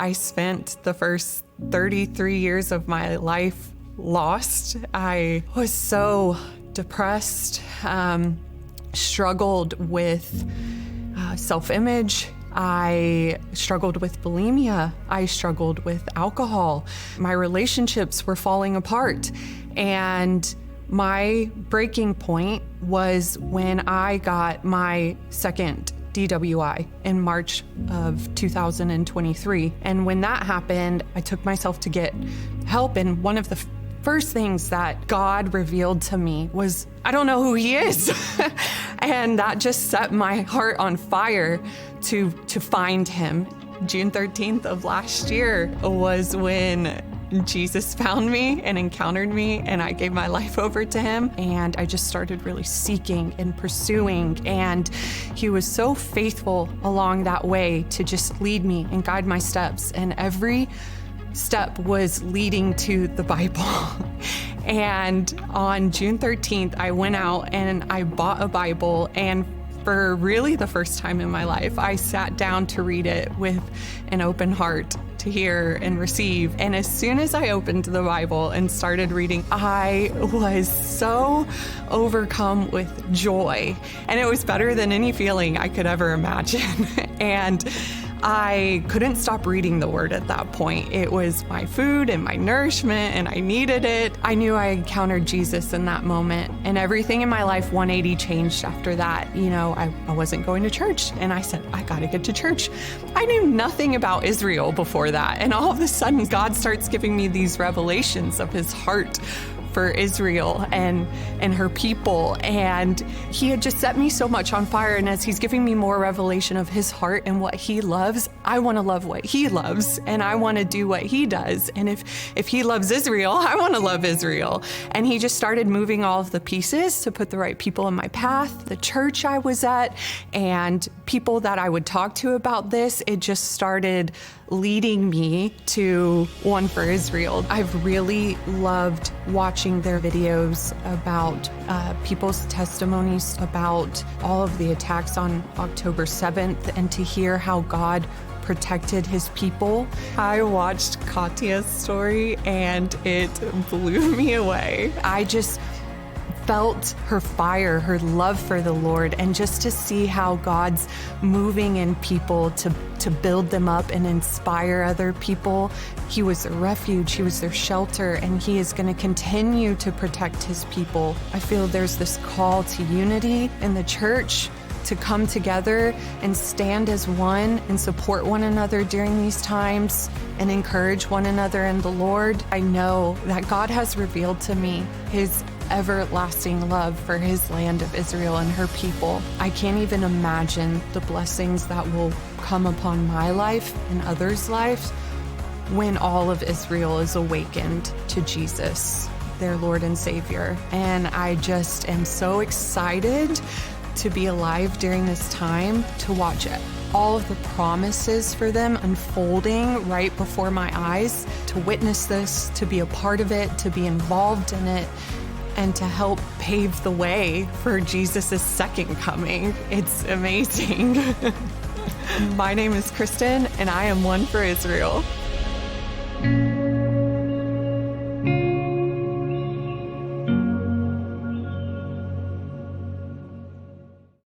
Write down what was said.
I spent the first 33 years of my life lost. I was so depressed, struggled with self-image. I struggled with bulimia. I struggled with alcohol. My relationships were falling apart. And my breaking point was when I got my second DWI in March of 2023. And when that happened, I took myself to get help. And one of the first things that God revealed to me was, I don't know who he is. And that just set my heart on fire to find him. June 13th of last year was when Jesus found me and encountered me, and I gave my life over to him, and I just started really seeking and pursuing, and he was so faithful along that way to just lead me and guide my steps, and every step was leading to the Bible. And on June 13th, I went out and I bought a Bible, and for really the first time in my life, I sat down to read it with an open heart to hear and receive. And as soon as I opened the Bible and started reading, I was so overcome with joy. And it was better than any feeling I could ever imagine. And I couldn't stop reading the word at that point. It was my food and my nourishment, and I needed it. I knew I encountered Jesus in that moment, and everything in my life 180 changed after that. You know, I wasn't going to church, and I said, I gotta get to church. I knew nothing about Israel before that, and all of a sudden, God starts giving me these revelations of his heart for Israel and her people. And he had just set me so much on fire. And as he's giving me more revelation of his heart and what he loves, I want to love what he loves, and I want to do what he does. And if he loves Israel, I want to love Israel. And he just started moving all of the pieces to put the right people in my path, the church I was at, and people that I would talk to about this. It just started leading me to One for Israel. I've really loved watching their videos about people's testimonies about all of the attacks on October 7th, and to hear how God protected his people. I watched Katya's story and it blew me away. I just felt her fire, her love for the Lord, and just to see how God's moving in people to build them up and inspire other people. He was their refuge, he was their shelter, and he is going to continue to protect his people. I feel there's this call to unity in the church, to come together and stand as one and support one another during these times and encourage one another in the Lord. I know that God has revealed to me his everlasting love for his land of Israel and her people. I can't even imagine the blessings that will come upon my life and others' lives when all of Israel is awakened to Jesus, their Lord and Savior. And I just am so excited to be alive during this time, to watch all of the promises for them unfolding right before my eyes, to witness this, to be a part of it, to be involved in it, and to help pave the way for Jesus' second coming. It's amazing. My name is Kristen, and I am One for Israel.